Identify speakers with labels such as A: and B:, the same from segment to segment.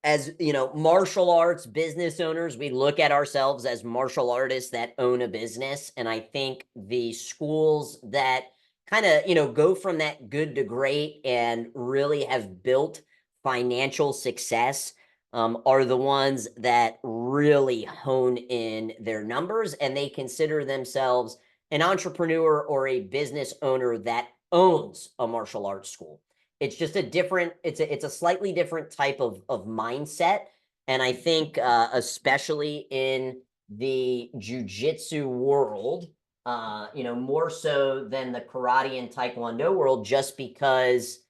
A: as you know, martial arts business owners, we look at ourselves as martial artists that own a business. And I think the schools that kind of, go from that good to great and really have built financial success are the ones that really hone in their numbers, and they consider themselves an entrepreneur or a business owner that owns a martial arts school. It's just a different, it's a slightly different type of mindset. And I think especially in the jujitsu world, more so than the karate and taekwondo world, just because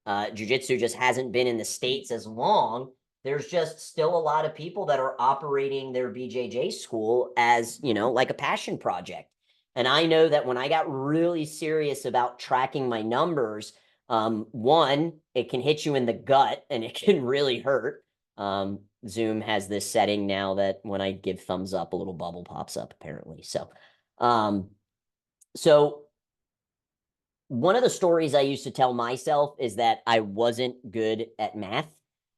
A: jujitsu just hasn't been in the States as long. There's just still a lot of people that are operating their BJJ school as, like a passion project. And I know that when I got really serious about tracking my numbers, one, it can hit you in the gut and it can really hurt. Zoom has this setting now that when I give thumbs up, a little bubble pops up apparently. Um, so one of the stories I used to tell myself is that I wasn't good at math.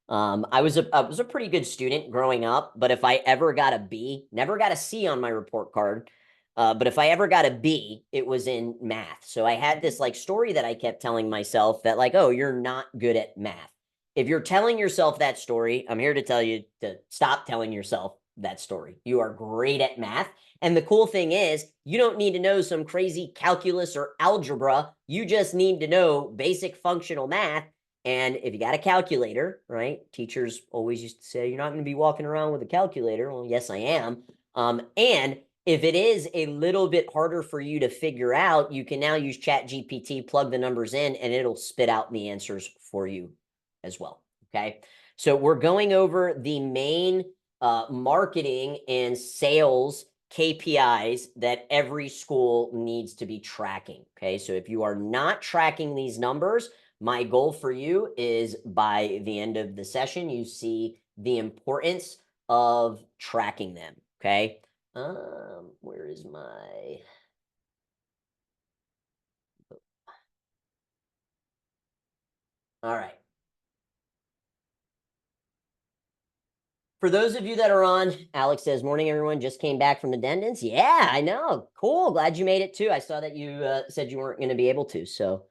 A: I was a pretty good student growing up, but if I ever got a B, never got a C on my report card, but if I ever got a B, it was in math. So I had this like story that I kept telling myself that like, oh, you're not good at math. If you're telling yourself that story, I'm here to tell you to stop telling yourself that story. You are great at math. And the cool thing is, you don't need to know some crazy calculus or algebra. You just need to know basic functional math. And if you got a calculator, right? Teachers always used to say, you're not going to be walking around with a calculator. Well, yes, I am. And if it is a little bit harder for you to figure out, you can now use ChatGPT, plug the numbers in, and it'll spit out the answers for you as well. Okay. So we're going over the main marketing and sales KPIs that every school needs to be tracking. Okay. So if you are not tracking these numbers, my goal for you is by the end of the session, you see the importance of tracking them. Okay. Where is my, all right. For those of you that are on, Alex says, morning, everyone. Just came back from the dentist. Yeah, I know. Cool. Glad you made it too. I saw that you said you weren't going to be able to. So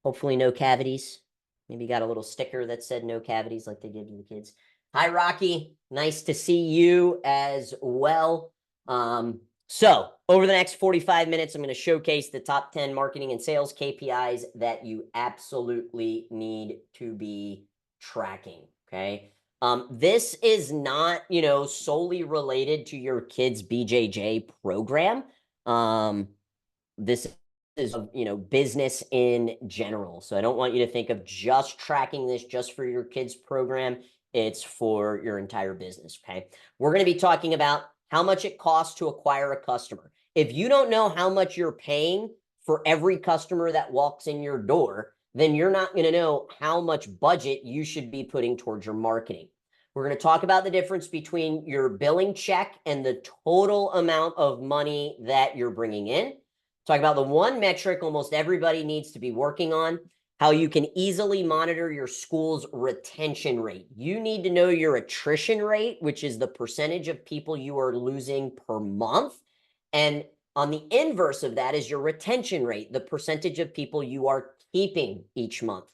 A: hopefully no cavities. Maybe you got a little sticker that said no cavities like they give to the kids. Hi, Rocky. Nice to see you as well. So over the next 45 minutes, I'm going to showcase the top 10 marketing and sales KPIs that you absolutely need to be tracking. Okay. This is not, solely related to your kid's BJJ program. This is, business in general. So I don't want you to think of just tracking this just for your kids' program. It's for your entire business. Okay. We're going to be talking about how much it costs to acquire a customer. If you don't know how much you're paying for every customer that walks in your door, then you're not going to know how much budget you should be putting towards your marketing. We're going to talk about the difference between your billing check and the total amount of money that you're bringing in. Talk about the one metric almost everybody needs to be working on, how you can easily monitor your school's retention rate. You need to know your attrition rate, which is the percentage of people you are losing per month. And on the inverse of that is your retention rate, the percentage of people you are keeping each month.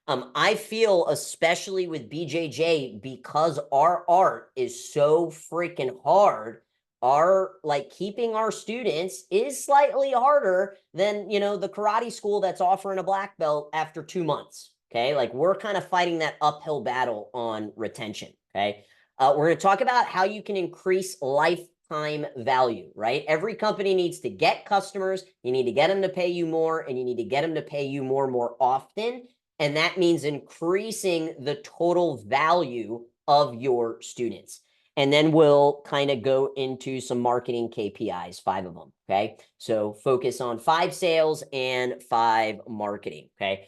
A: I feel, especially with BJJ, because our art is so freaking hard, our like keeping our students is slightly harder than the karate school that's offering a black belt after 2 months. Okay, like we're kind of fighting that uphill battle on retention. Okay, we're going to talk about how you can increase lifetime value. Right, every company needs to get customers. You need to get them to pay you more, and you need to get them to pay you more often. And that means increasing the total value of your students. And then we'll kind of go into some marketing KPIs, 5 of them. Okay. So focus on 5 sales and 5 marketing. Okay.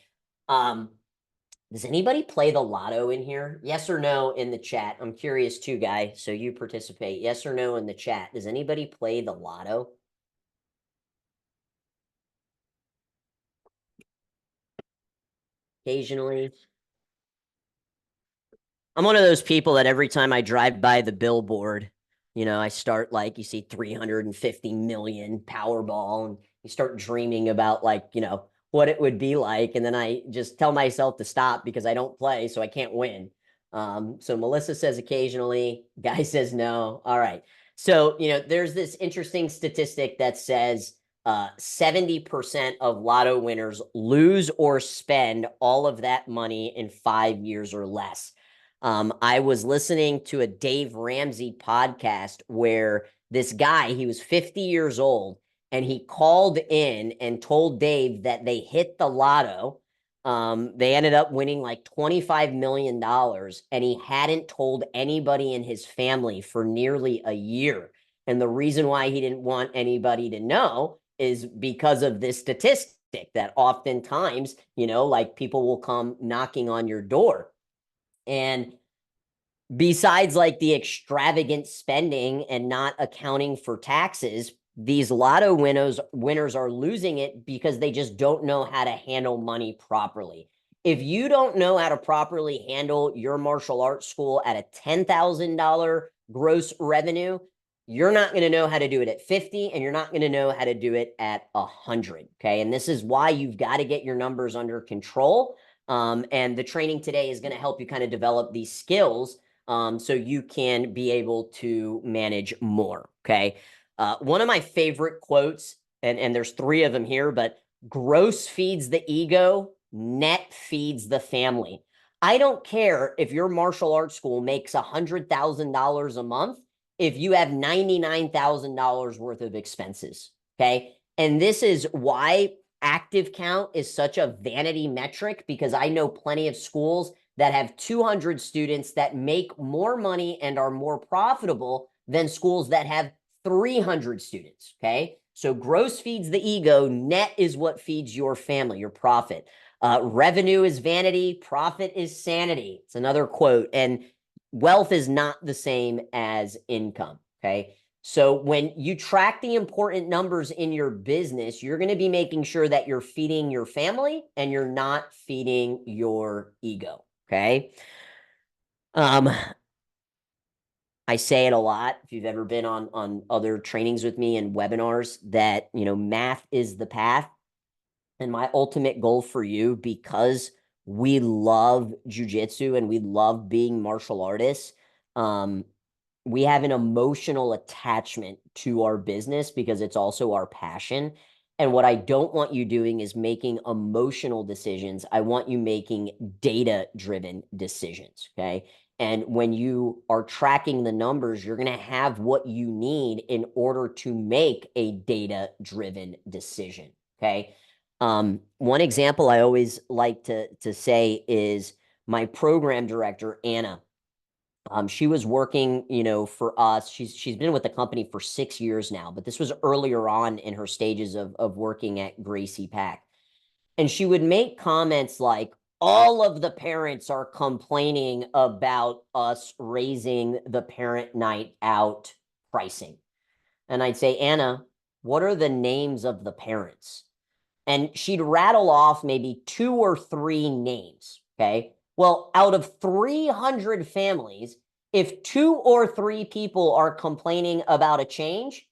A: Does anybody play the lotto in here? Yes or no in the chat? I'm curious too, guy. So you participate. Yes or no in the chat. Does anybody play the lotto? Occasionally. I'm one of those people that every time I drive by the billboard, I start like you see 350 million Powerball, and you start dreaming about like, what it would be like. And then I just tell myself to stop because I don't play, so I can't win. So Melissa says occasionally, Guy says no. All right. So, there's this interesting statistic that says 70% of lotto winners lose or spend all of that money in 5 years or less. I was listening to a Dave Ramsey podcast where this guy, he was 50 years old, and he called in and told Dave that they hit the lotto. They ended up winning like $25 million, and he hadn't told anybody in his family for nearly a year. And the reason why he didn't want anybody to know is because of this statistic that oftentimes, like people will come knocking on your door. And besides like the extravagant spending and not accounting for taxes, these lotto winners are losing it because they just don't know how to handle money properly. If you don't know how to properly handle your martial arts school at a $10,000 gross revenue, you're not going to know how to do it at 50, and you're not going to know how to do it at 100. Okay. And this is why you've got to get your numbers under control. And the training today is going to help you kind of develop these skills, so you can be able to manage more. Okay. One of my favorite quotes, and there's three of them here, but gross feeds the ego, net feeds the family. I don't care if your martial arts school makes $100,000 a month if you have $99,000 worth of expenses. Okay. And this is why active count is such a vanity metric, because I know plenty of schools that have 200 students that make more money and are more profitable than schools that have 300 students. Okay. So gross feeds the ego, net is what feeds your family, your profit. Revenue is vanity, profit is sanity. It's another quote. And wealth is not the same as income. Okay. So when you track the important numbers in your business, you're going to be making sure that you're feeding your family and you're not feeding your ego. Okay. I say it a lot. If you've ever been on other trainings with me and webinars, that, math is the path. And my ultimate goal for you, because we love jujitsu and we love being martial artists, we have an emotional attachment to our business because it's also our passion. And what I don't want you doing is making emotional decisions. I want you making data-driven decisions. Okay. And when you are tracking the numbers, you're going to have what you need in order to make a data-driven decision. Okay. One example I always like to say is my program director, Anna. She was working, for us. She's been with the company for 6 years now, but this was earlier on in her stages of working at Gracie Pack. And she would make comments like, all of the parents are complaining about us raising the parent night out pricing. And I'd say, Anna, what are the names of the parents? And she'd rattle off maybe 2 or 3 names. Okay. Well, out of 300 families, if 2 or 3 people are complaining about a change,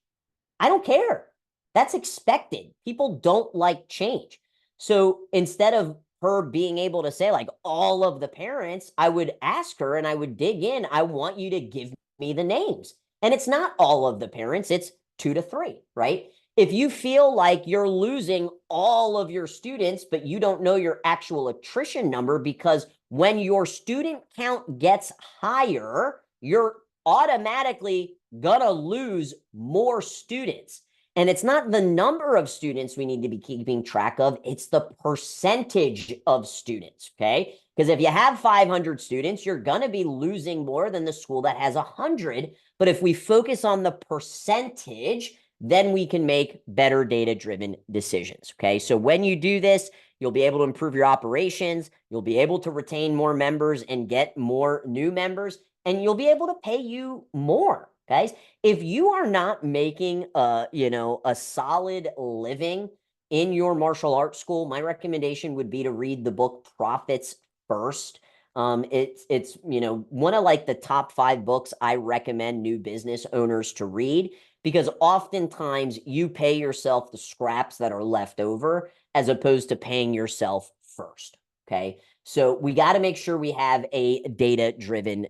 A: I don't care. That's expected. People don't like change. So instead of her being able to say like all of the parents, I would ask her and I would dig in. I want you to give me the names. And it's not all of the parents, it's 2 to 3, right? If you feel like you're losing all of your students, but you don't know your actual attrition number, because when your student count gets higher, you're automatically gonna lose more students. And it's not the number of students we need to be keeping track of, it's the percentage of students. Okay. Because if you have 500 students, you're going to be losing more than the school that has 100. But if we focus on the percentage, then we can make better data-driven decisions. Okay. So when you do this, you'll be able to improve your operations. You'll be able to retain more members and get more new members, and you'll be able to pay you more. Guys, if you are not making a solid living in your martial arts school, my recommendation would be to read the book Profits First. It's one of like the top 5 books I recommend new business owners to read, because oftentimes you pay yourself the scraps that are left over as opposed to paying yourself first. Okay. So we got to make sure we have a data-driven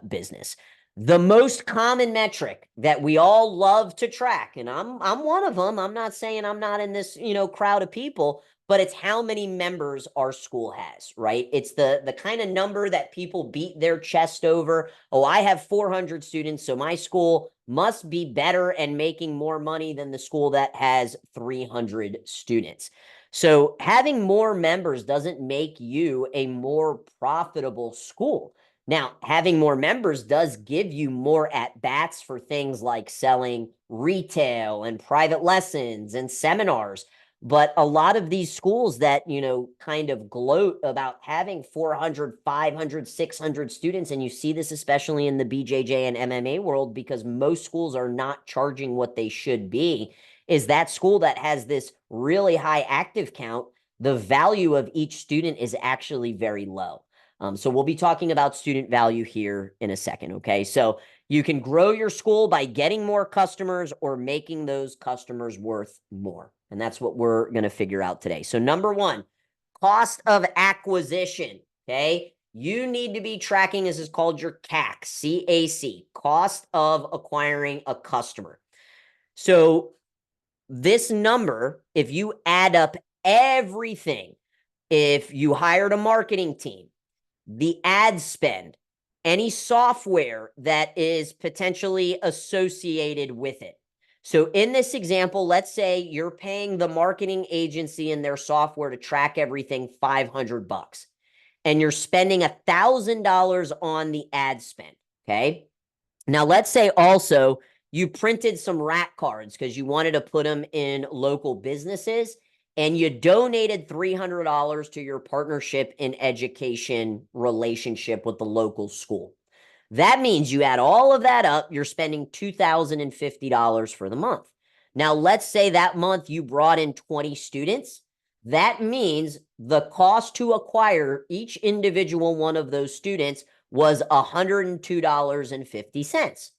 A: business. The most common metric that we all love to track, and I'm one of them. I'm not saying I'm not in this, crowd of people, but it's how many members our school has, right? It's the kind of number that people beat their chest over. Oh, I have 400 students, so my school must be better and making more money than the school that has 300 students. So having more members doesn't make you a more profitable school. Now, having more members does give you more at-bats for things like selling retail and private lessons and seminars. But a lot of these schools that, kind of gloat about having 400, 500, 600 students, and you see this especially in the BJJ and MMA world, because most schools are not charging what they should be, is that school that has this really high active count, the value of each student is actually very low. So we'll be talking about student value here in a second, okay? So you can grow your school by getting more customers or making those customers worth more. And that's what we're going to figure out today. So number one, cost of acquisition, okay? You need to be tracking, this is called your CAC, C-A-C, cost of acquiring a customer. So this number, if you add up everything, if you hired a marketing team, the ad spend, any software that is potentially associated with it. So in this example, let's say you're paying the marketing agency and their software to track everything $500, and you're spending $1,000 on the ad spend. Okay. Now let's say also you printed some rack cards because you wanted to put them in local businesses, and you donated $300 to your partnership in education relationship with the local school. That means you add all of that up, you're spending $2,050 for the month. Now, let's say that month you brought in 20 students. That means the cost to acquire each individual one of those students was $102.50.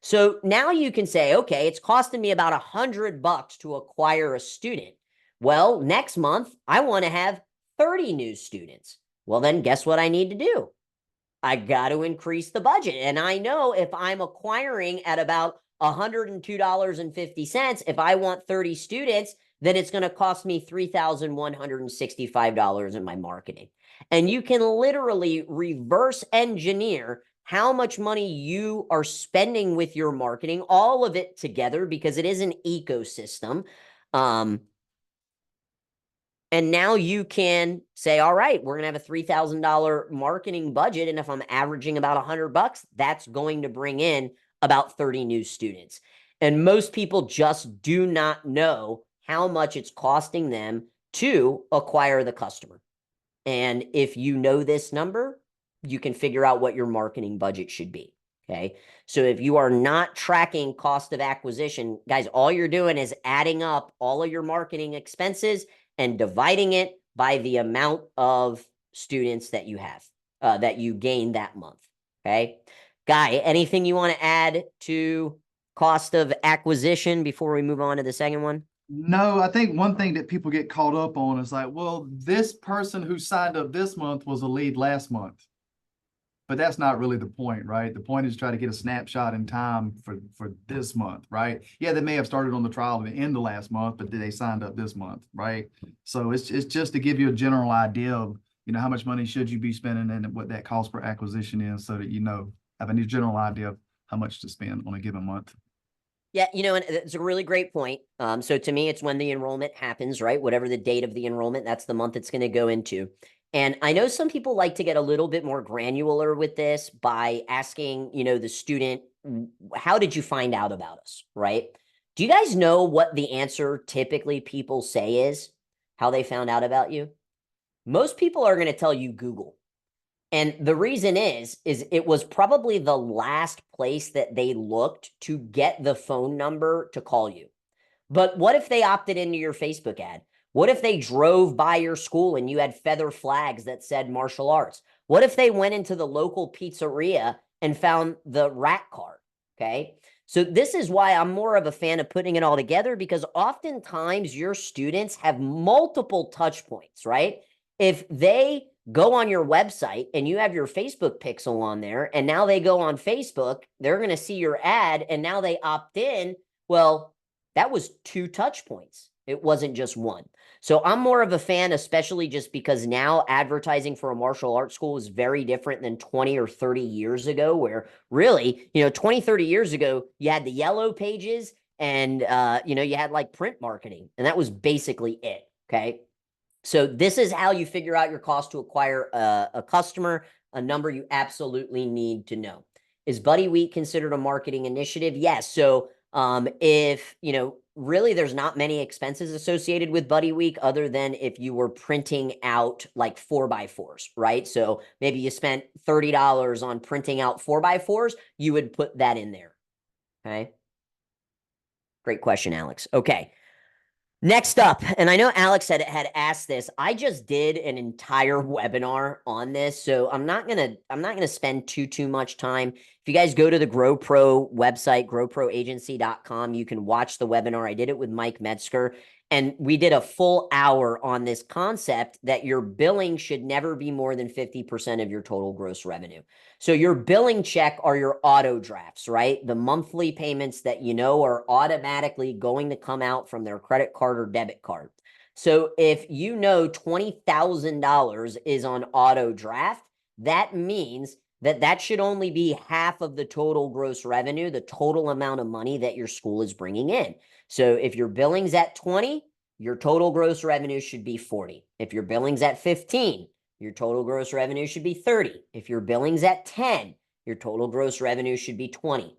A: So now you can say, okay, it's costing me about $100 to acquire a student. Well, next month, I want to have 30 new students. Well, then guess what I need to do? I got to increase the budget. And I know if I'm acquiring at about $102.50, if I want 30 students, then it's going to cost me $3,165 in my marketing. And you can literally reverse engineer how much money you are spending with your marketing, all of it together, because it is an ecosystem. And now you can say, all right, we're going to have a $3,000 marketing budget. And if I'm averaging about $100, that's going to bring in about 30 new students. And most people just do not know how much it's costing them to acquire the customer. And if you know this number, you can figure out what your marketing budget should be. Okay. So if you are not tracking cost of acquisition, guys, all you're doing is adding up all of your marketing expenses and dividing it by the amount of students that you have, that you gain that month. Okay. Guy, anything you want to add to cost of acquisition before we move on to the second one?
B: No, I think one thing that people get caught up on is like, well, this person who signed up this month was a lead last month. But that's not really the point, right? The point is to try to get a snapshot in time for this month, right? Yeah, they may have started on the trial at the end of last month, but they signed up this month, right? So it's just to give you a general idea of, how much money should you be spending and what that cost per acquisition is, so that have a general idea of how much to spend on a given month.
A: Yeah, and it's a really great point. So to me, it's when the enrollment happens, right? Whatever the date of the enrollment, that's the month it's going to go into. And I know some people like to get a little bit more granular with this by asking, the student, how did you find out about us, right? Do you guys know what the answer typically people say is, how they found out about you? Most people are going to tell you Google. And the reason is it was probably the last place that they looked to get the phone number to call you. But what if they opted into your Facebook ad? What if they drove by your school and you had feather flags that said martial arts? What if they went into the local pizzeria and found the rack card? Okay. So this is why I'm more of a fan of putting it all together, because oftentimes your students have multiple touch points, right? If they go on your website and you have your Facebook pixel on there, and now they go on Facebook, they're going to see your ad and now they opt in. Well, that was 2 touch points. It wasn't just one. So I'm more of a fan, especially just because now advertising for a martial arts school is very different than 20 or 30 years ago, where really, 20, 30 years ago, you had the yellow pages and, you had like print marketing, and that was basically it. Okay. So this is how you figure out your cost to acquire a customer, a number you absolutely need to know. Is Buddy Week considered a marketing initiative? Yes. So if, really there's not many expenses associated with Buddy Week other than if you were printing out like 4x4s, right? So maybe you spent $30 on printing out 4x4s, you would put that in there. Okay. Great question, Alex. Okay. Next up, and I know Alex had asked this. I just did an entire webinar on this, so I'm not gonna spend too much time. If you guys go to the GrowPro website, growproagency.com, you can watch the webinar. I did it with Mike Metzger, and we did a full hour on this concept that your billing should never be more than 50% of your total gross revenue. So your billing check are your auto drafts, right? The monthly payments that are automatically going to come out from their credit card or debit card. So if $20,000 is on auto draft, that means that should only be half of the total gross revenue, the total amount of money that your school is bringing in. So if your billing's at 20, your total gross revenue should be 40. If your billing's at 15, your total gross revenue should be 30. If your billing's at 10, your total gross revenue should be 20.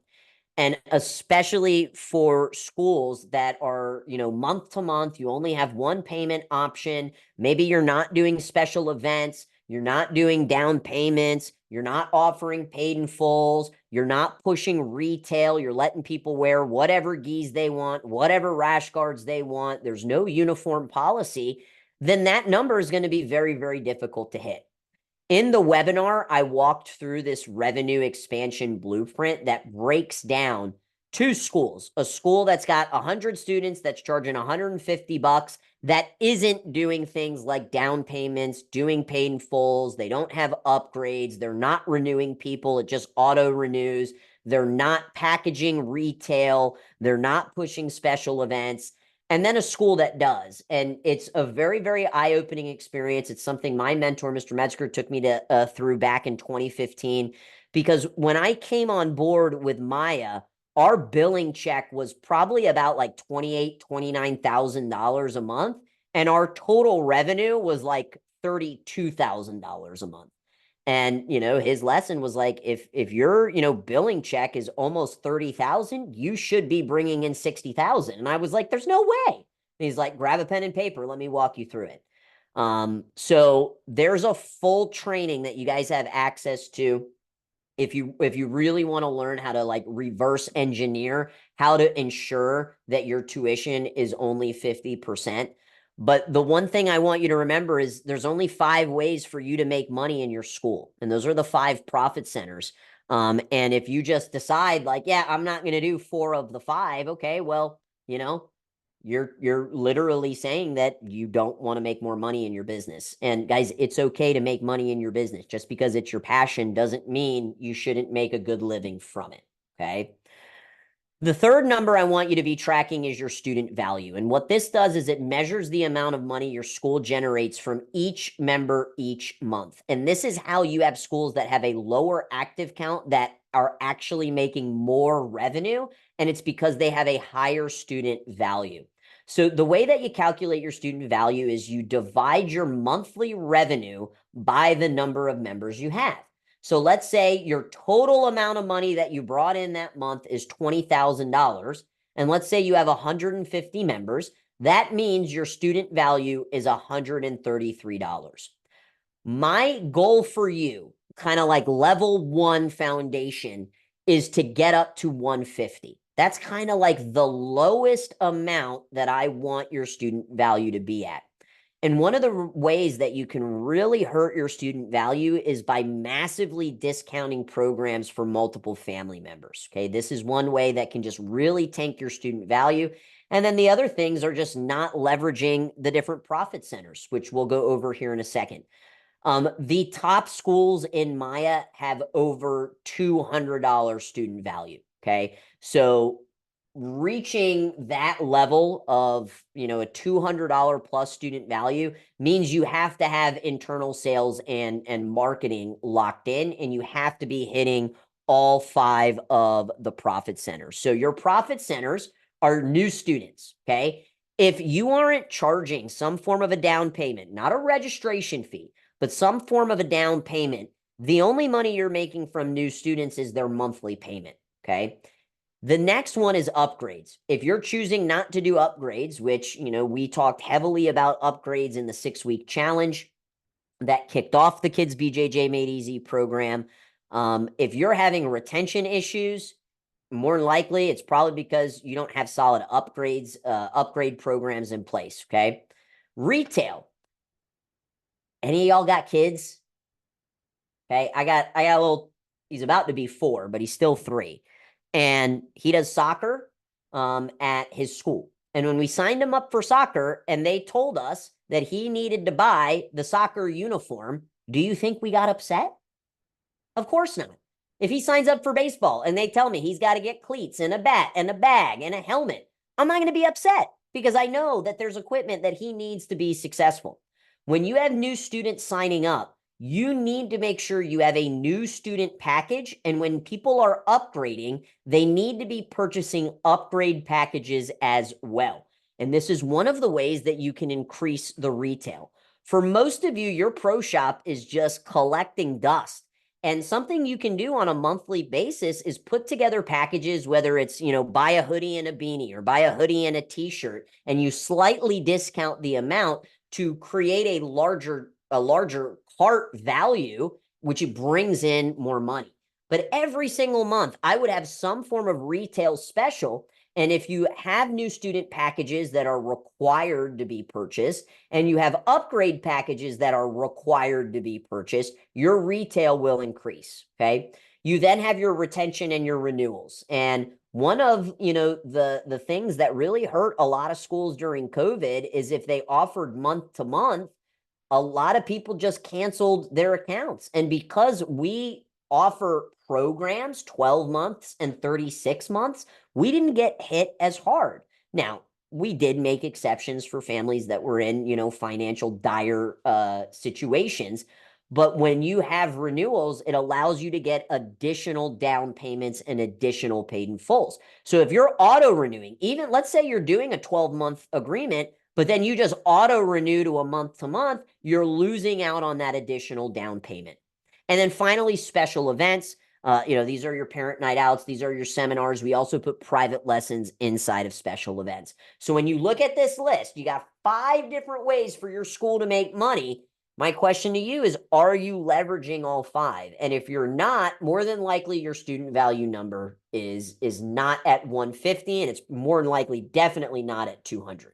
A: And especially for schools that are, month to month, you only have one payment option. Maybe you're not doing special events. You're not doing down payments. You're not offering paid in fulls. You're not pushing retail. You're letting people wear whatever gis they want, whatever rash guards they want. There's no uniform policy. Then that number is going to be very, very difficult to hit. In the webinar, I walked through this revenue expansion blueprint that breaks down 2 schools. A school that's got 100 students that's charging $150 that isn't doing things like down payments, doing paid in fulls. They don't have upgrades. They're not renewing people. It just auto renews. They're not packaging retail. They're not pushing special events. And then a school that does. And it's a very, very eye-opening experience. It's something my mentor, Mr. Metzger, took me through back in 2015. Because when I came on board with Maya, our billing check was probably about like $28,000, $29,000 a month. And our total revenue was like $32,000 a month. And, his lesson was like, if your, billing check is almost 30,000, you should be bringing in 60,000. And I was like, there's no way. And he's like, grab a pen and paper. Let me walk you through it. So there's a full training that you guys have access to. If you really want to learn how to like reverse engineer how to ensure that your tuition is only 50%. But the one thing I want you to remember is there's only 5 ways for you to make money in your school. And those are the 5 profit centers. And if you just decide like, yeah, I'm not going to do 4 of the 5. Okay, well, you're literally saying that you don't want to make more money in your business. And guys, it's okay to make money in your business. Just because it's your passion doesn't mean you shouldn't make a good living from it. Okay. The third number I want you to be tracking is your student value. And what this does is it measures the amount of money your school generates from each member each month. And this is how you have schools that have a lower active count that are actually making more revenue. And it's because they have a higher student value. So the way that you calculate your student value is you divide your monthly revenue by the number of members you have. So let's say your total amount of money that you brought in that month is $20,000. And let's say you have 150 members. That means your student value is $133. My goal for you, kind of like level 1 foundation, is to get up to 150. That's kind of like the lowest amount that I want your student value to be at. And one of the ways that you can really hurt your student value is by massively discounting programs for multiple family members. Okay. This is one way that can just really tank your student value. And then the other things are just not leveraging the different profit centers, which we'll go over here in a second. The top schools in Maya have over $200 student value. Okay. So reaching that level of, a $200 plus student value means you have to have internal sales and marketing locked in, and you have to be hitting all 5 of the profit centers. So your profit centers are new students. Okay. If you aren't charging some form of a down payment, not a registration fee, but some form of a down payment, the only money you're making from new students is their monthly payment. Okay. The next one is upgrades. If you're choosing not to do upgrades, which, we talked heavily about upgrades in the 6-week challenge that kicked off the Kids BJJ Made Easy program. If you're having retention issues, more than likely, it's probably because you don't have solid upgrade programs in place. Okay. Retail. Any of y'all got kids? Okay. I got a little, he's about to be 4, but he's still 3. And he does soccer at his school. And when we signed him up for soccer and they told us that he needed to buy the soccer uniform, do you think we got upset? Of course not. If he signs up for baseball and they tell me he's got to get cleats and a bat and a bag and a helmet, I'm not going to be upset because I know that there's equipment that he needs to be successful. When you have new students signing up, you need to make sure you have a new student package. And when people are upgrading, they need to be purchasing upgrade packages as well. And this is one of the ways that you can increase the retail. For most of you, your pro shop is just collecting dust. And something you can do on a monthly basis is put together packages, whether it's, buy a hoodie and a beanie or buy a hoodie and a t-shirt, and you slightly discount the amount to create a larger cart value, which brings in more money. But every single month, I would have some form of retail special. And if you have new student packages that are required to be purchased, and you have upgrade packages that are required to be purchased, your retail will increase. Okay. You then have your retention and your renewals. And one of, the things that really hurt a lot of schools during COVID is if they offered month to month, a lot of people just canceled their accounts. And because we offer programs 12 months and 36 months, we didn't get hit as hard. Now, we did make exceptions for families that were in, financial dire situations. But when you have renewals, it allows you to get additional down payments and additional paid in fulls. So if you're auto renewing, even let's say you're doing a 12-month agreement, but then you just auto renew to a month to month, you're losing out on that additional down payment. And then finally, special events. These are your parent night outs. These are your seminars. We also put private lessons inside of special events. So when you look at this list, you got 5 different ways for your school to make money. My question to you is, are you leveraging all 5? And if you're not, more than likely your student value number is not at 150, and it's more than likely definitely not at 200.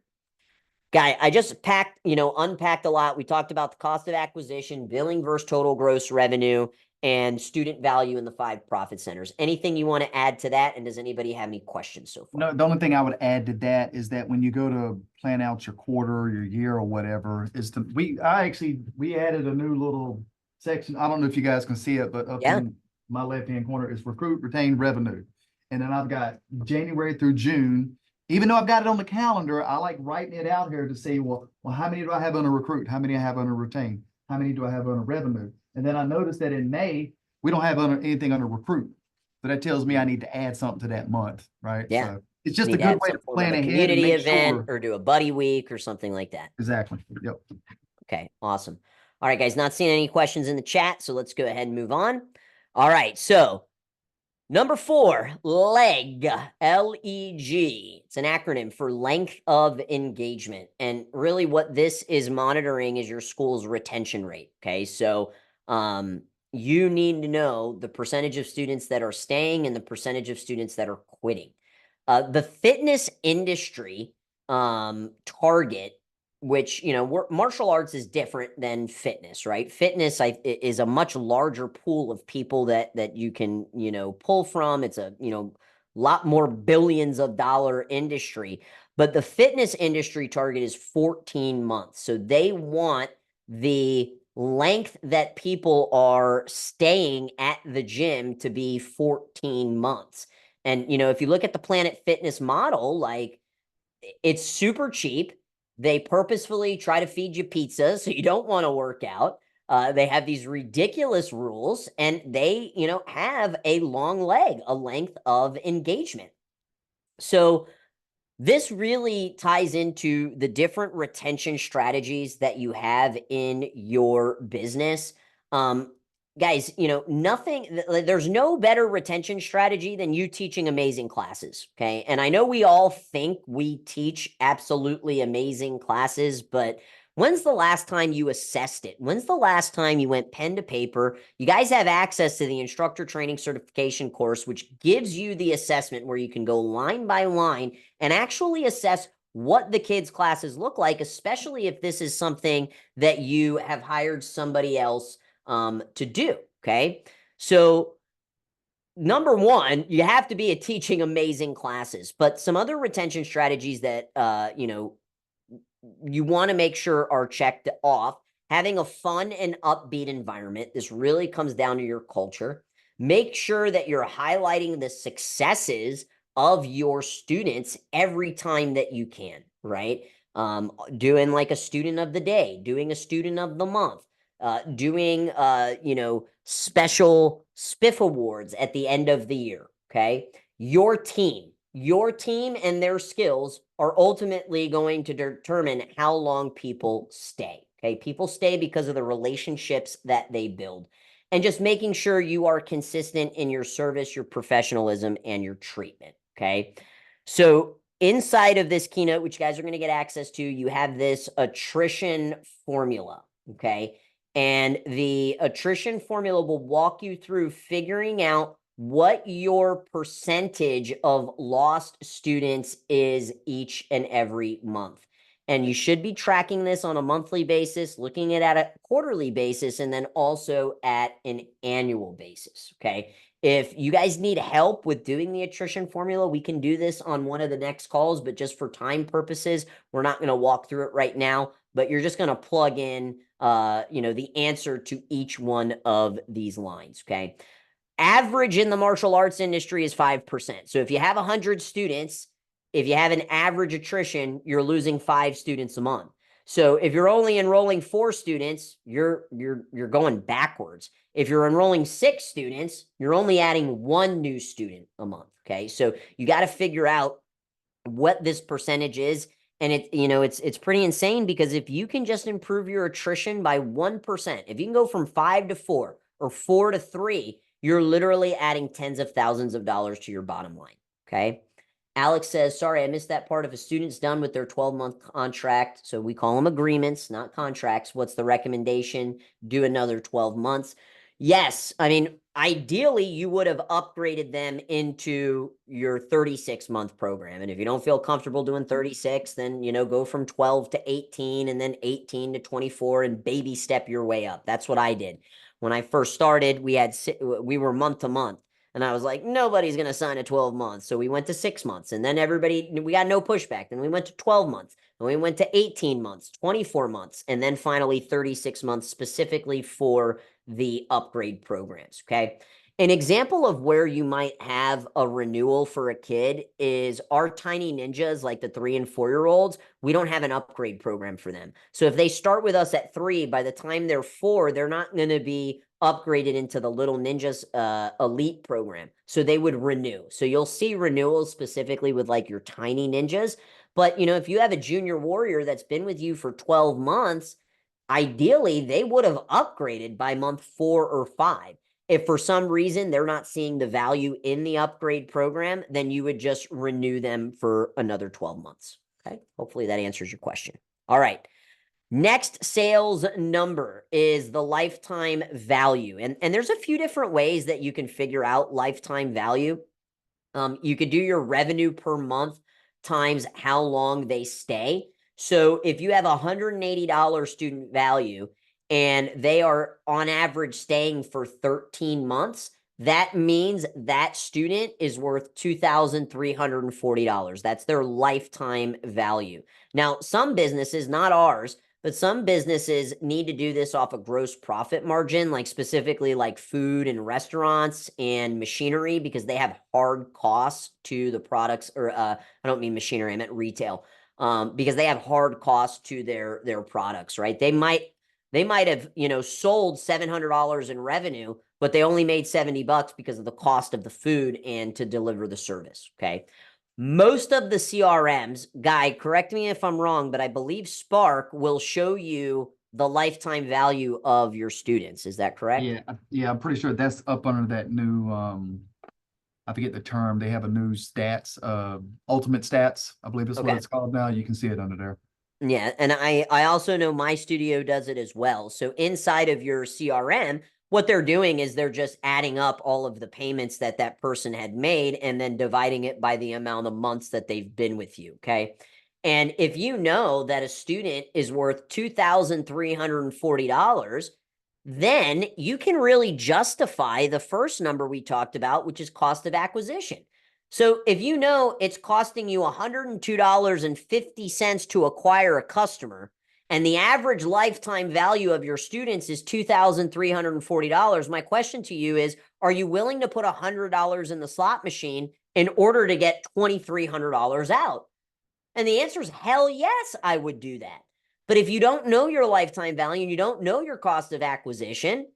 A: Guy, I just unpacked a lot. We talked about the cost of acquisition, billing versus total gross revenue, and student value in the 5 profit centers. Anything you want to add to that? And does anybody have any questions so far?
B: No, the only thing I would add to that is that when you go to plan out your quarter, your year, or whatever, we added a new little section. I don't know if you guys can see it, but up in my left-hand corner is recruit, retain, revenue. And then I've got January through June. Even though I've got it on the calendar, I like writing it out here to say, well, how many do I have under recruit? How many I have under retain? How many do I have under revenue? And then I noticed that in May, we don't have anything under recruit. So that tells me I need to add something to that month, right?
A: Yeah.
B: So it's just a good way to plan ahead.
A: Community event or do a buddy week or something like that.
B: Exactly. Yep.
A: Okay, awesome. All right, guys, not seeing any questions in the chat, so let's go ahead and move on. All right, so number 4, LEG, L-E-G. It's an acronym for length of engagement. And really what this is monitoring is your school's retention rate. Okay, so you need to know the percentage of students that are staying and the percentage of students that are quitting. The fitness industry target which, martial arts is different than fitness, right? Fitness is a much larger pool of people that you can, pull from. It's a, lot more billions of dollar industry, but the fitness industry target is 14 months. So they want the length that people are staying at the gym to be 14 months. And, if you look at the Planet Fitness model, like, it's super cheap. They purposefully try to feed you pizza, so you don't want to work out. They have these ridiculous rules, and they, have a long leg, a length of engagement. So this really ties into the different retention strategies that you have in your business. Um, Guys, nothing, there's no better retention strategy than you teaching amazing classes. Okay. And I know we all think we teach absolutely amazing classes, but when's the last time you assessed it? When's the last time you went pen to paper? You guys have access to the instructor training certification course, which gives you the assessment where you can go line by line and actually assess what the kids' classes look like, especially if this is something that you have hired somebody else to do. Okay. So, number one, you have to be teaching amazing classes, but some other retention strategies that, you want to make sure are checked off. Having a fun and upbeat environment. This really comes down to your culture. Make sure that you're highlighting the successes of your students every time that you can, right? Doing like a student of the day, doing a student of the month, doing, special spiff awards at the end of the year. Okay. Your team and their skills are ultimately going to determine how long people stay. Okay. People stay because of the relationships that they build, and just making sure you are consistent in your service, your professionalism, and your treatment. Okay. So, inside of this keynote, which you guys are going to get access to, you have this attrition formula. Okay. And the attrition formula will walk you through figuring out what your percentage of lost students is each and every month. And you should be tracking this on a monthly basis, looking at a quarterly basis, and then also at an annual basis. Okay. If you guys need help with doing the attrition formula, we can do this on one of the next calls, but just for time purposes, we're not going to walk through it right now, but you're just going to plug in, the answer to each one of these lines. Okay. Average in the martial arts industry is 5%. So if you have 100 students, if you have an average attrition, you're losing 5 students a month. So if you're only enrolling 4 students, you're going backwards. If you're enrolling 6 students, you're only adding 1 new student a month. Okay. So you got to figure out what this percentage is. And it's pretty insane, because if you can just improve your attrition by 1%, if you can go from 5 to 4 or 4 to 3, you're literally adding tens of thousands of dollars to your bottom line. Okay. Alex says, sorry, I missed that part. If a student's done with their 12-month contract, so we call them agreements, not contracts, what's the recommendation? Do another 12 months. Yes. I mean, ideally, you would have upgraded them into your 36-month program. And if you don't feel comfortable doing 36, then, go from 12 to 18 and then 18 to 24 and baby step your way up. That's what I did. When I first started, we were month to month. And I was like, nobody's going to sign a 12 months. So we went to 6 months, and then we got no pushback. Then we went to 12 months, and we went to 18 months, 24 months, and then finally 36 months specifically for the upgrade programs. Okay. An example of where you might have a renewal for a kid is our tiny ninjas, like the 3 and 4-year-olds. We don't have an upgrade program for them. So if they start with us at 3, by the time they're 4, they're not going to be upgraded into the Little Ninjas elite program. So they would renew. So you'll see renewals specifically with like your tiny ninjas. But, if you have a junior warrior that's been with you for 12 months, ideally they would have upgraded by month 4 or 5. If for some reason they're not seeing the value in the upgrade program, then you would just renew them for another 12 months. Okay. Hopefully that answers your question. All right. Next sales number is the lifetime value. And there's a few different ways that you can figure out lifetime value. You could do your revenue per month times how long they stay. So if you have $180 student value and they are on average staying for 13 months, that means that student is worth $2,340. That's their lifetime value. Now, some businesses, not ours, but some businesses need to do this off a gross profit margin, like specifically like food and restaurants and machinery, because they have hard costs to the products, or I don't mean machinery, I meant retail, because they have hard costs to their products, right? They might have, sold $700 in revenue, but they only made $70 because of the cost of the food and to deliver the service. Okay. Most of the CRMs, Guy, correct me if I'm wrong, but I believe Spark will show you the lifetime value of your students. Is that correct?
B: Yeah, I'm pretty sure that's up under that new I forget the term. They have a new stats, ultimate stats, I believe is what
A: Okay.
B: it's called now. You can see it under there.
A: Yeah, and I also know my studio does it as well. So inside of your CRM, what they're doing is they're just adding up all of the payments that that person had made and then dividing it by the amount of months that they've been with you, okay? And if you know that a student is worth $2,340, then you can really justify the first number we talked about, which is cost of acquisition. So if you know it's costing you $102.50 to acquire a customer, and the average lifetime value of your students is $2,340, my question to you is, are you willing to put $100 in the slot machine in order to get $2,300 out? And the answer is hell yes, I would do that. But if you don't know your lifetime value and you don't know your cost of acquisition,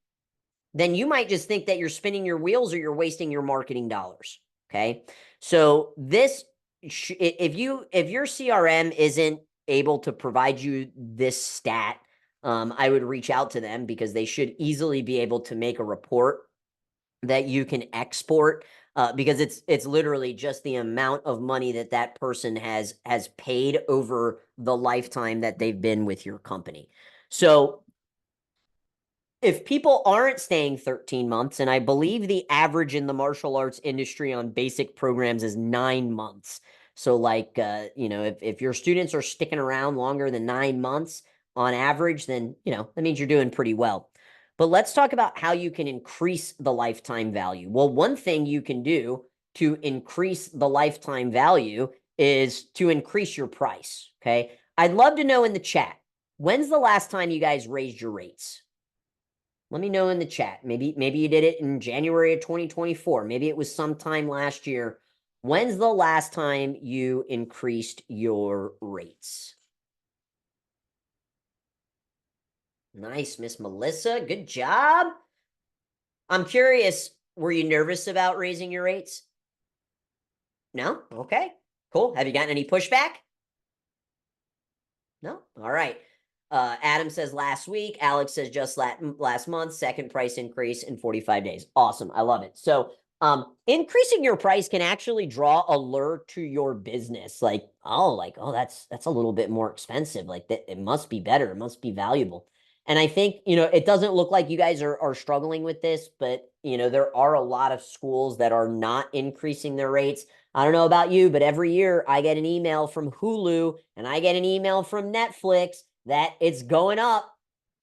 A: then you might just think that you're spinning your wheels or you're wasting your marketing dollars. Okay. So this, if your CRM isn't able to provide you this stat, I would reach out to them because they should easily be able to make a report that you can export, because it's literally just the amount of money that that person has paid over the lifetime that they've been with your company. So if people aren't staying 13 months, and I believe the average in the martial arts industry on basic programs is 9 months. So like, if your students are sticking around longer than 9 months on average, then, that means you're doing pretty well. But let's talk about how you can increase the lifetime value. Well, one thing you can do to increase the lifetime value is to increase your price. Okay. I'd love to know in the chat, when's the last time you guys raised your rates? Let me know in the chat. Maybe you did it in January of 2024. Maybe it was sometime last year. When's the last time you increased your rates? Nice, Miss Melissa. Good job. I'm curious, were you nervous about raising your rates? No? Okay. Cool. Have you gotten any pushback? No? All right. Adam says last week. Alex says just last month. Second price increase in 45 days. Awesome. I love it. So increasing your price can actually draw allure to your business. Like, oh, that's a little bit more expensive. Like that, it must be better. It must be valuable. And I think, it doesn't look like you guys are struggling with this, but there are a lot of schools that are not increasing their rates. I don't know about you, but every year I get an email from Hulu and I get an email from Netflix that it's going up.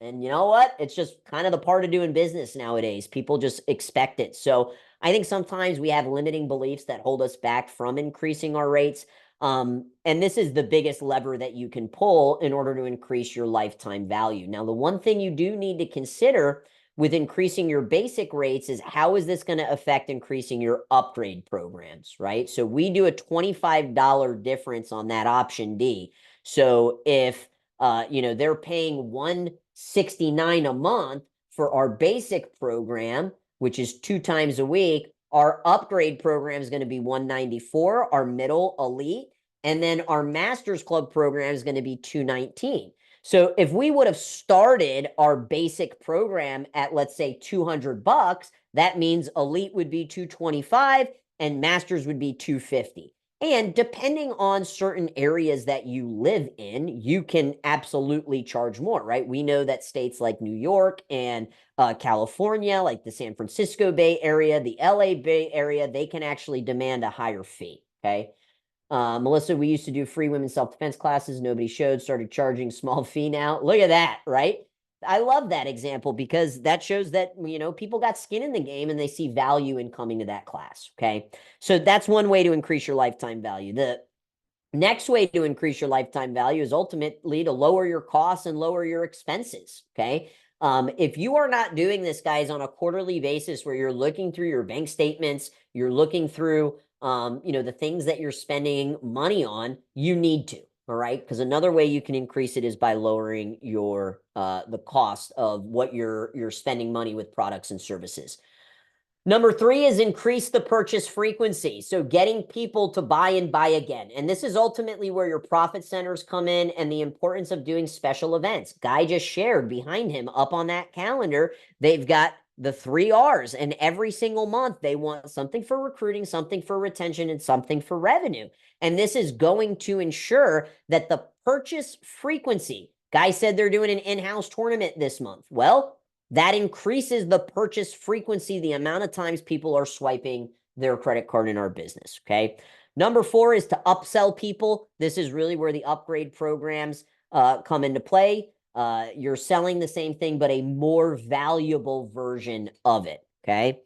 A: And you know what? It's just kind of the part of doing business nowadays. People just expect it. So I think sometimes we have limiting beliefs that hold us back from increasing our rates. And this is the biggest lever that you can pull in order to increase your lifetime value. Now, the one thing you do need to consider with increasing your basic rates is how is this going to affect increasing your upgrade programs, right? So we do a $25 difference on that option D. So if they're paying $169 a month for our basic program, which is 2 times a week, our upgrade program is going to be $194, our middle elite, and then our master's club program is going to be $219. So if we would have started our basic program at, let's say, $200, that means elite would be $225 and masters would be $250. And depending on certain areas that you live in, you can absolutely charge more, right? We know that states like New York and California, like the San Francisco Bay Area, the LA Bay Area, they can actually demand a higher fee, okay? Melissa, we used to do free women's self-defense classes. Nobody showed, started charging small fee now. Look at that, right? I love that example because that shows that, people got skin in the game and they see value in coming to that class. Okay. So that's one way to increase your lifetime value. The next way to increase your lifetime value is ultimately to lower your costs and lower your expenses. Okay. If you are not doing this, guys, on a quarterly basis where you're looking through your bank statements, you're looking through, the things that you're spending money on, you need to. All right. Because another way you can increase it is by lowering your the cost of what you're spending money with products and services. Number 3 is increase the purchase frequency. So getting people to buy and buy again. And this is ultimately where your profit centers come in and the importance of doing special events. Guy just shared behind him up on that calendar, they've got the 3 R's, and every single month they want something for recruiting, something for retention, and something for revenue. And this is going to ensure that the purchase frequency, Guy said they're doing an in-house tournament this month. Well, that increases the purchase frequency, the amount of times people are swiping their credit card in our business, okay? Number 4 is to upsell people. This is really where the upgrade programs come into play. You're selling the same thing, but a more valuable version of it, okay?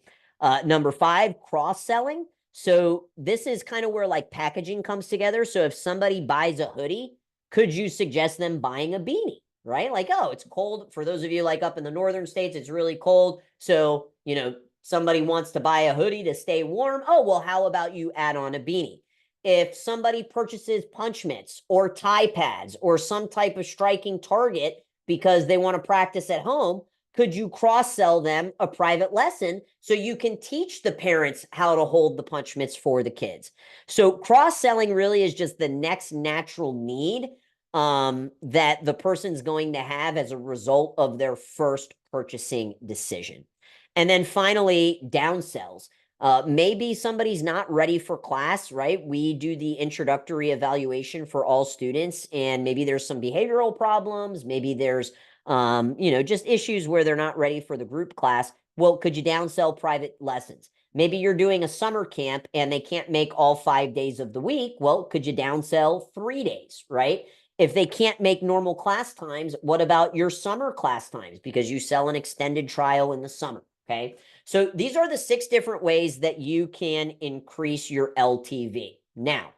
A: Number 5, cross-selling. So this is kind of where like packaging comes together. So if somebody buys a hoodie, could you suggest them buying a beanie? Right? Like, oh, it's cold. For those of you like up in the northern states, it's really cold. So, somebody wants to buy a hoodie to stay warm. Oh, well, how about you add on a beanie? If somebody purchases punch mitts or tie pads or some type of striking target because they want to practice at home, could you cross-sell them a private lesson so you can teach the parents how to hold the punch mitts for the kids? So cross-selling really is just the next natural need that the person's going to have as a result of their first purchasing decision. And then finally, downsells. Maybe somebody's not ready for class, right? We do the introductory evaluation for all students, and maybe there's some behavioral problems. Maybe there's, just issues where they're not ready for the group class. Well, could you downsell private lessons? Maybe you're doing a summer camp and they can't make all 5 days of the week. Well, could you downsell 3 days, right? If they can't make normal class times, what about your summer class times? Because you sell an extended trial in the summer, okay? So these are the 6 different ways that you can increase your LTV. Now,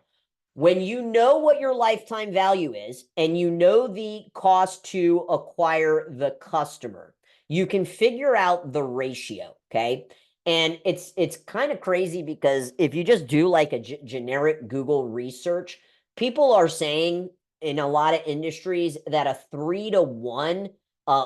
A: when you know what your lifetime value is and you know the cost to acquire the customer, you can figure out the ratio, okay? And it's kind of crazy because if you just do like a generic Google research, people are saying in a lot of industries that a 3-to-1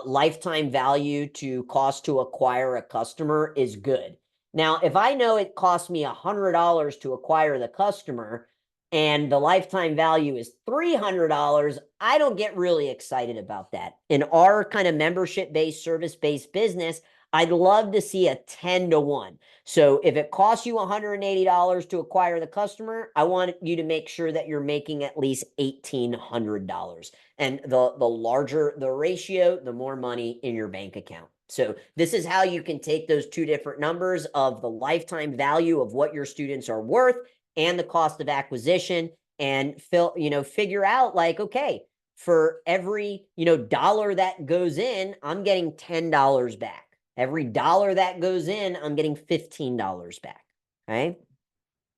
A: lifetime value to cost to acquire a customer is good. Now, if I know it costs me $100 to acquire the customer and the lifetime value is $300, I don't get really excited about that. In our kind of membership-based, service-based business, I'd love to see a 10-to-1. So if it costs you $180 to acquire the customer, I want you to make sure that you're making at least $1,800. And the larger the ratio, the more money in your bank account. So this is how you can take those 2 different numbers of the lifetime value of what your students are worth and the cost of acquisition and figure out like, okay, for every, dollar that goes in, I'm getting $10 back. Every dollar that goes in, I'm getting $15 back, okay?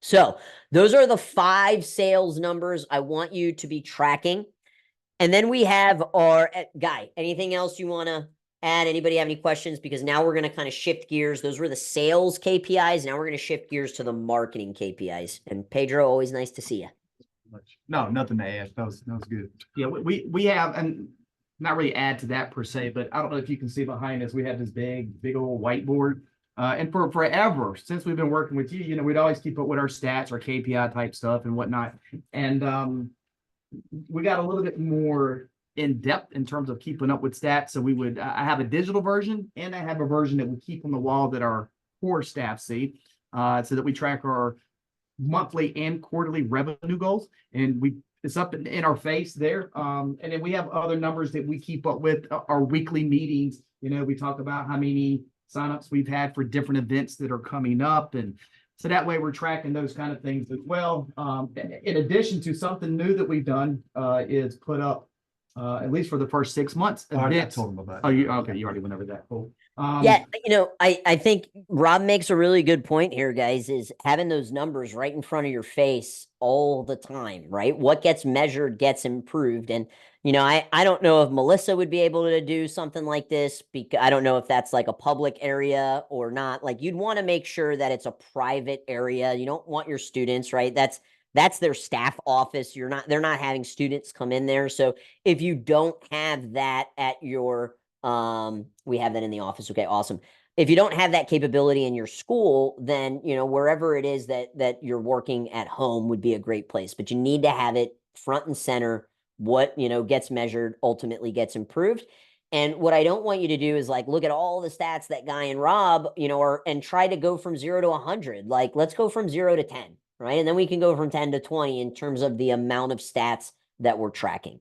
A: So those are the 5 sales numbers I want you to be tracking. And then we have our, Guy, anything else you want to add? Anybody have any questions? Because now we're going to kind of shift gears. Those were the sales KPIs. Now we're going to shift gears to the marketing KPIs. And Pedro, always nice to see you.
B: No, nothing to add. That was good.
C: Yeah, we have, and not really add to that per se, but I don't know if you can see behind us, we have this big old whiteboard. And for forever, since we've been working with you, we'd always keep up with our stats, our KPI type stuff and whatnot. And we got a little bit more in depth in terms of keeping up with stats. So I have a digital version and I have a version that we keep on the wall that our core staff see, so that we track our monthly and quarterly revenue goals. And it's up in our face there. And then we have other numbers that we keep up with, our weekly meetings. We talk about how many signups we've had for different events that are coming up. And So that way we're tracking those kind of things as well. In addition to something new that we've done is put up, at least for the first 6 months,
B: I
C: events.
B: told them about
C: Oh,
B: it.
C: okay, you already went over that. Cool.
A: Yeah, I think Rob makes a really good point here, guys, is having those numbers right in front of your face all the time, right? What gets measured gets improved. And, I don't know if Melissa would be able to do something like this, because I don't know if that's like a public area or not. Like, you'd want to make sure that it's a private area. You don't want your students, right? That's their staff office. They're not having students come in there. So if you don't have that at your we have that in the office. Okay, awesome. If you don't have that capability in your school, then wherever it is that you're working at home would be a great place. But you need to have it front and center. What gets measured ultimately gets improved. And what I don't want you to do is like look at all the stats that Guy and Rob, and try to go from 0 to 100. Like, let's go from 0 to 10, right? And then we can go from 10 to 20 in terms of the amount of stats that we're tracking.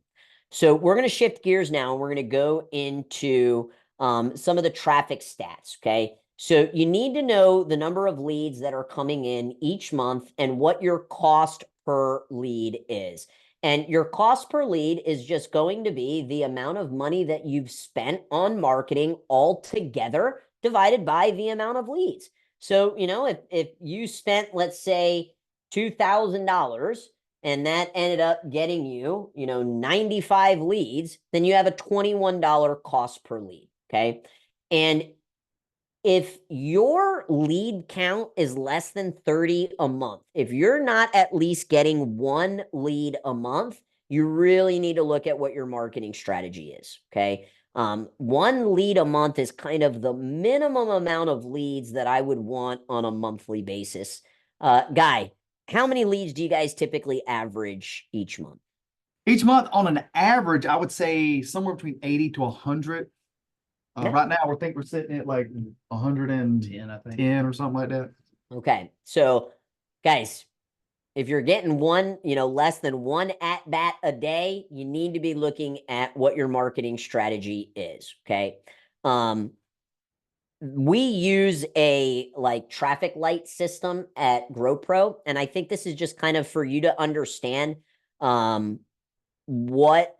A: So we're going to shift gears now, and we're going to go into some of the traffic stats, okay? So you need to know the number of leads that are coming in each month and what your cost per lead is. And your cost per lead is just going to be the amount of money that you've spent on marketing altogether divided by the amount of leads. So, if you spent, let's say, $2,000, and that ended up getting you, 95 leads, then you have a $21 cost per lead, okay? And if your lead count is less than 30 a month, if you're not at least getting one lead a month, you really need to look at what your marketing strategy is, okay? One lead a month is kind of the minimum amount of leads that I would want on a monthly basis. Guy, how many leads do you guys typically average each month?
B: Each month, on an average, I would say somewhere between 80 to 100. Right now, we're sitting at like 110, I think, 10 or something like that.
A: Okay, so guys, if you're getting one, less than one at bat a day, you need to be looking at what your marketing strategy is. Okay. We use a like traffic light system at GrowPro, and I think this is just kind of for you to understand what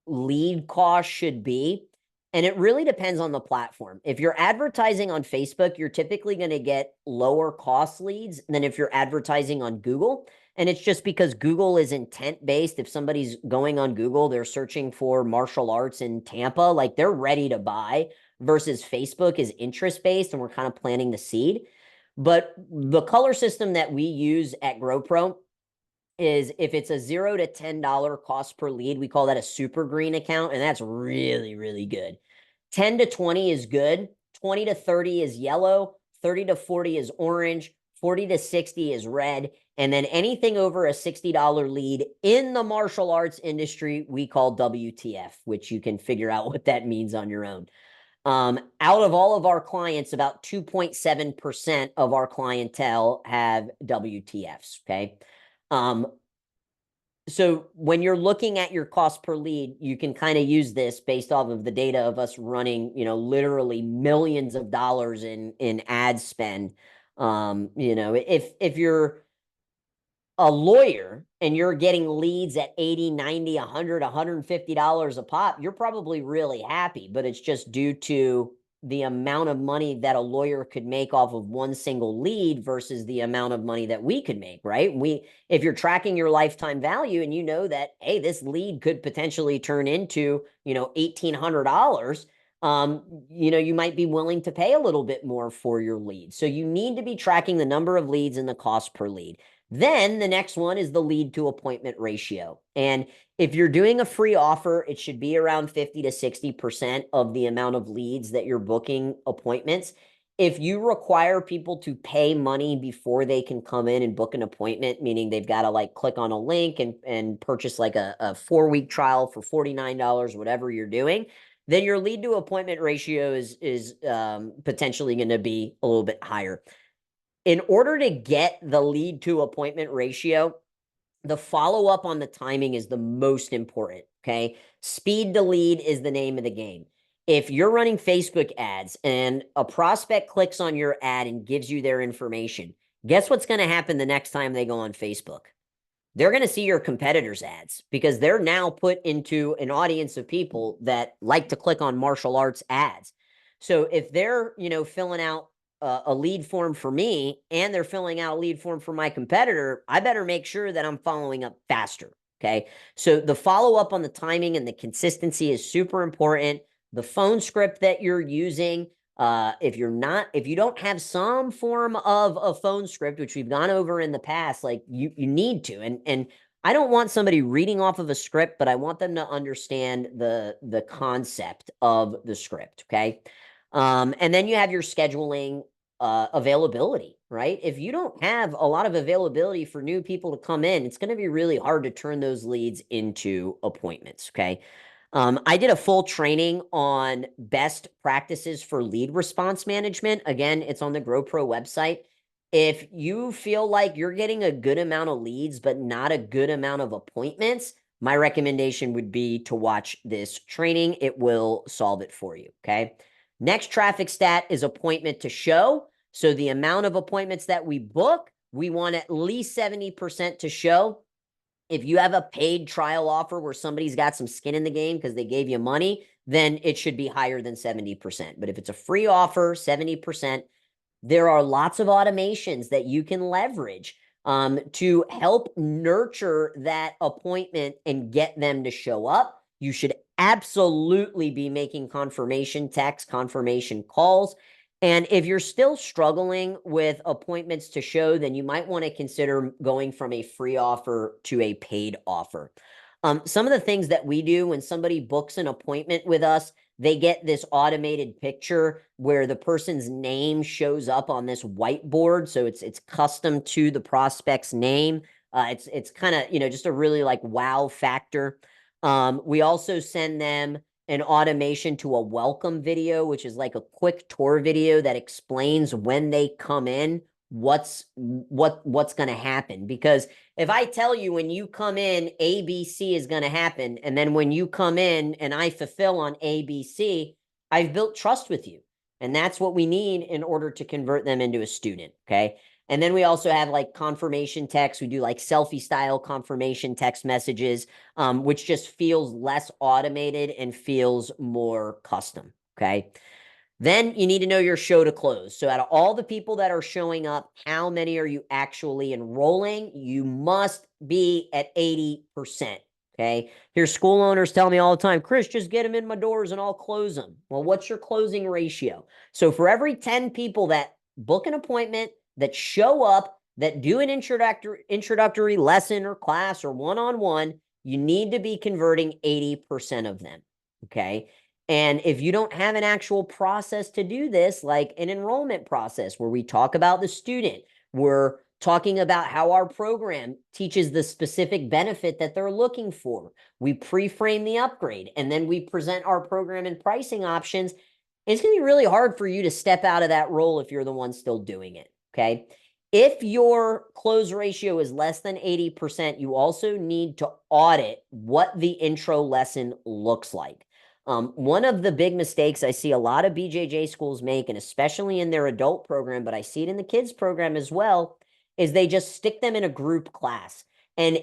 A: lead cost should be. And it really depends on the platform. If you're advertising on Facebook, you're typically going to get lower cost leads than if you're advertising on Google. And it's just because Google is intent based. If somebody's going on Google, they're searching for martial arts in Tampa, like they're ready to buy, versus Facebook is interest based and we're kind of planting the seed. But the color system that we use at GrowPro is if it's a $0 to $10 cost per lead, we call that a super green account. And that's really, really good. 10 to 20 is good. 20 to 30 is yellow. 30 to 40 is orange. 40 to 60 is red. And then anything over a $60 lead in the martial arts industry, we call WTF, which you can figure out what that means on your own. Out of all of our clients, about 2.7% of our clientele have WTFs, okay? So when you're looking at your cost per lead, you can kind of use this based off of the data of us running, literally millions of dollars in ad spend. If you're a lawyer and you're getting leads at 80, 90, 100, $150 a pop, you're probably really happy, but it's just due to the amount of money that a lawyer could make off of one single lead versus the amount of money that we could make, right? If you're tracking your lifetime value and you know that, hey, this lead could potentially turn into, $1,800, you might be willing to pay a little bit more for your lead. So you need to be tracking the number of leads and the cost per lead. Then the next one is the lead to appointment ratio. And if you're doing a free offer, it should be around 50 to 60% of the amount of leads that you're booking appointments. If you require people to pay money before they can come in and book an appointment, meaning they've got to like click on a link and purchase like a 4-week trial for $49, whatever you're doing, then your lead to appointment ratio is potentially going to be a little bit higher. In order to get the lead to appointment ratio, the follow-up on the timing is the most important, okay? Speed to lead is the name of the game. If you're running Facebook ads and a prospect clicks on your ad and gives you their information, Guess what's going to happen the next time they go on Facebook? They're going to see your competitors' ads because they're now put into an audience of people that like to click on martial arts ads. So if they're, filling out a lead form for me and they're filling out a lead form for my competitor, I better make sure that I'm following up faster. Okay. So the follow up on the timing and the consistency is super important. The phone script that you're using, if you don't have some form of a phone script, which we've gone over in the past, like you need to, and I don't want somebody reading off of a script, but I want them to understand the concept of the script. Okay. And then you have your scheduling availability, right? If you don't have a lot of availability for new people to come in, it's going to be really hard to turn those leads into appointments. Okay. I did a full training on best practices for lead response management. Again, it's on the GrowPro website. If you feel like you're getting a good amount of leads, but not a good amount of appointments, my recommendation would be to watch this training. It will solve it for you. Okay. Next traffic stat is appointment to show. So the amount of appointments that we book, we want at least 70% to show. If you have a paid trial offer where somebody's got some skin in the game because they gave you money, then it should be higher than 70%. But if it's a free offer, 70%, there are lots of automations that you can leverage to help nurture that appointment and get them to show up. You should absolutely be making confirmation texts, confirmation calls. And if you're still struggling with appointments to show, then you might want to consider going from a free offer to a paid offer. Some of the things that we do when somebody books an appointment with us, they get this automated picture where the person's name shows up on this whiteboard. So it's custom to the prospect's name. It's kind of, just a really like wow factor. We also send them an automation to a welcome video, which is like a quick tour video that explains when they come in, what's going to happen. Because if I tell you when you come in, ABC is going to happen, and then when you come in and I fulfill on ABC, I've built trust with you. And that's what we need in order to convert them into a student. Okay. And then we also have like confirmation text. We do like selfie style confirmation text messages, which just feels less automated and feels more custom. Okay. Then you need to know your show to close. So out of all the people that are showing up, how many are you actually enrolling? You must be at 80%. Okay. Here's school owners tell me all the time, Chris, just get them in my doors and I'll close them. Well, what's your closing ratio? So for every 10 people that book an appointment, that show up, that do an introductory lesson or class or one-on-one, you need to be converting 80% of them. Okay. And if you don't have an actual process to do this, like an enrollment process where we talk about the student, we're talking about how our program teaches the specific benefit that they're looking for. We pre-frame the upgrade, and then we present our program and pricing options. It's going to be really hard for you to step out of that role if you're the one still doing it. Okay. If your close ratio is less than 80%, you also need to audit what the intro lesson looks like. One of the big mistakes I see a lot of BJJ schools make, and especially in their adult program, but I see it in the kids program as well, is they just stick them in a group class. And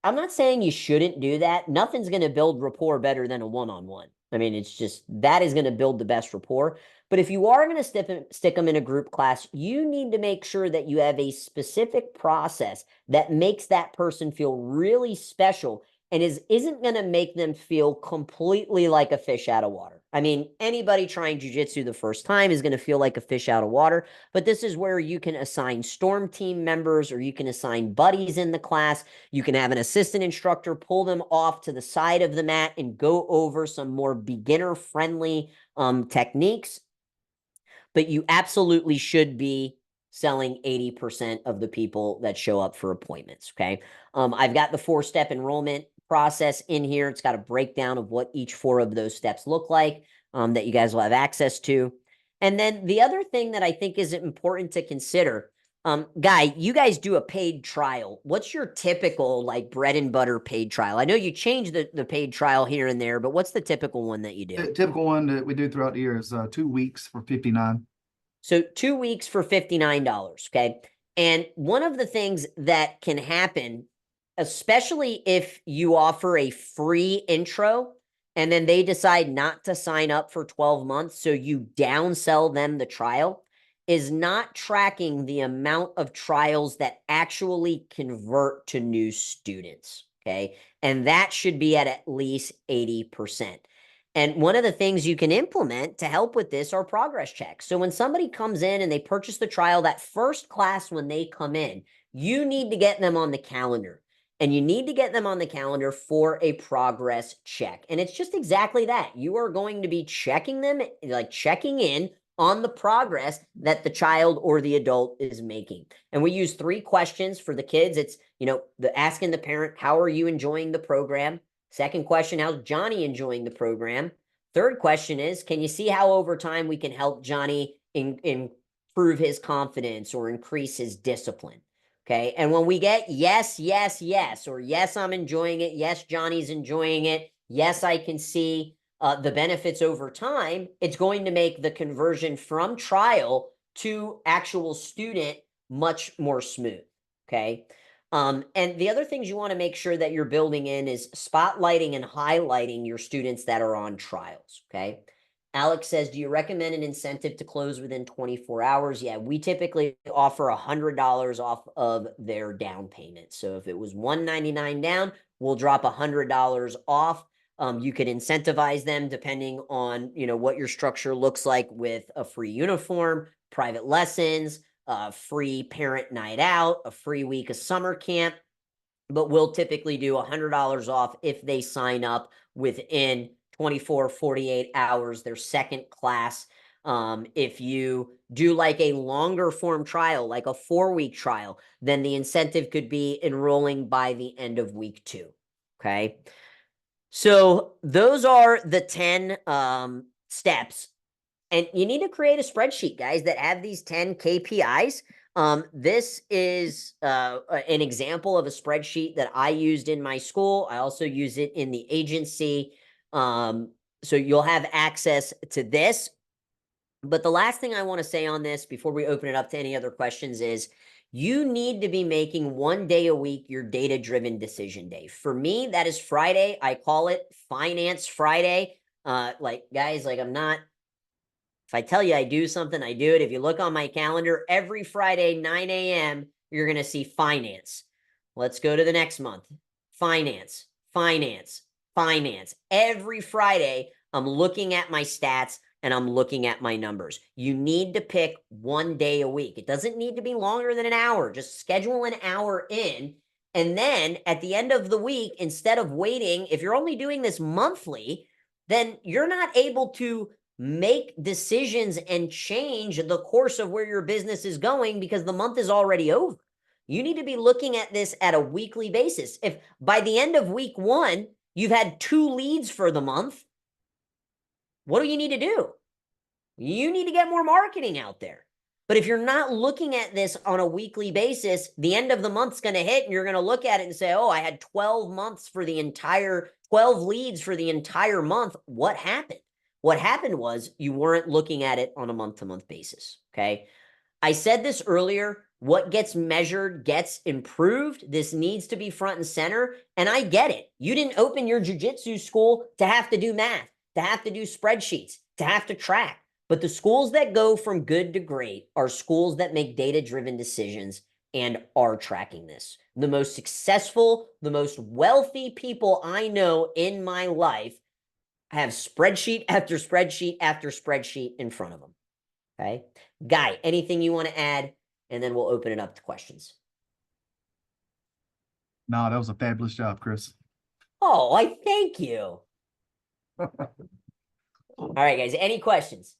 A: I'm not saying you shouldn't do that. Nothing's going to build rapport better than a one-on-one. I mean, it's just that is going to build the best rapport. But if you are going to stick them in a group class, you need to make sure that you have a specific process that makes that person feel really special and isn't going to make them feel completely like a fish out of water. I mean, anybody trying jiu-jitsu the first time is going to feel like a fish out of water, but this is where you can assign storm team members or you can assign buddies in the class. You can have an assistant instructor pull them off to the side of the mat and go over some more beginner-friendly techniques. But you absolutely should be selling 80% of the people that show up for appointments, okay? I've got the 4-step enrollment process in here. It's got a breakdown of what each 4 of those steps look like that you guys will have access to. And then the other thing that I think is important to consider, Guy, you guys do a paid trial. What's your typical like bread and butter paid trial? I know you change the paid trial here and there, but what's the typical one that you do?
B: The typical one that we do throughout the year is 2 weeks for $59.
A: So 2 weeks for $59, okay? And one of the things that can happen, especially if you offer a free intro and then they decide not to sign up for 12 months, so you downsell them the trial, is not tracking the amount of trials that actually convert to new students, okay? And that should be at least 80%. And one of the things you can implement to help with this are progress checks. So when somebody comes in and they purchase the trial, that first class when they come in, you need to get them on the calendar. And you need to get them on the calendar for a progress check. And it's just exactly that. You are going to be checking them, like checking in on the progress that the child or the adult is making. And we use 3 questions for the kids. It's, asking the parent, how are you enjoying the program? Second question, how's Johnny enjoying the program? Third question is, can you see how over time we can help Johnny improve his confidence or increase his discipline? Okay. And when we get yes, yes, yes, or yes, I'm enjoying it. Yes, Johnny's enjoying it. Yes, I can see the benefits over time. It's going to make the conversion from trial to actual student much more smooth. Okay. And the other things you want to make sure that you're building in is spotlighting and highlighting your students that are on trials. Okay. Alex says, do you recommend an incentive to close within 24 hours? Yeah, we typically offer $100 off of their down payment. So if it was $199 down, we'll drop $100 off. You could incentivize them depending on, what your structure looks like with a free uniform, private lessons, free parent night out, a free week of summer camp. But we'll typically do $100 off if they sign up within 24, 48 hours, their second class. If you do like a longer form trial, like a 4-week trial, then the incentive could be enrolling by the end of week 2. Okay. So those are the 10 steps. And you need to create a spreadsheet, guys, that have these 10 KPIs. This is an example of a spreadsheet that I used in my school. I also use it in the agency. So you'll have access to this. But the last thing I want to say on this before we open it up to any other questions is you need to be making 1 day a week your data-driven decision day. For me, that is Friday. I call it Finance Friday. Guys, I'm not... If I tell you I do something, I do it. If you look on my calendar, every Friday, 9 a.m., you're going to see finance. Let's go to the next month. Finance, finance, finance. Every Friday, I'm looking at my stats and I'm looking at my numbers. You need to pick 1 day a week. It doesn't need to be longer than an hour. Just schedule an hour in. And then at the end of the week, instead of waiting, if you're only doing this monthly, then you're not able to make decisions and change the course of where your business is going because the month is already over. You need to be looking at this at a weekly basis. If by the end of week 1, you've had 2 leads for the month, what do you need to do? You need to get more marketing out there. But if you're not looking at this on a weekly basis, the end of the month's going to hit and you're going to look at it and say, oh, I had 12 leads for the entire month. What happened? What happened was you weren't looking at it on a month-to-month basis, okay? I said this earlier, what gets measured gets improved. This needs to be front and center, and I get it. You didn't open your jiu-jitsu school to have to do math, to have to do spreadsheets, to have to track. But the schools that go from good to great are schools that make data-driven decisions and are tracking this. The most successful, the most wealthy people I know in my life have spreadsheet after spreadsheet after spreadsheet in front of them. Okay. Guy, anything you want to add? And then we'll open it up to questions.
B: No, that was a fabulous job, Chris.
A: Oh, I thank you. All right, guys. Any questions?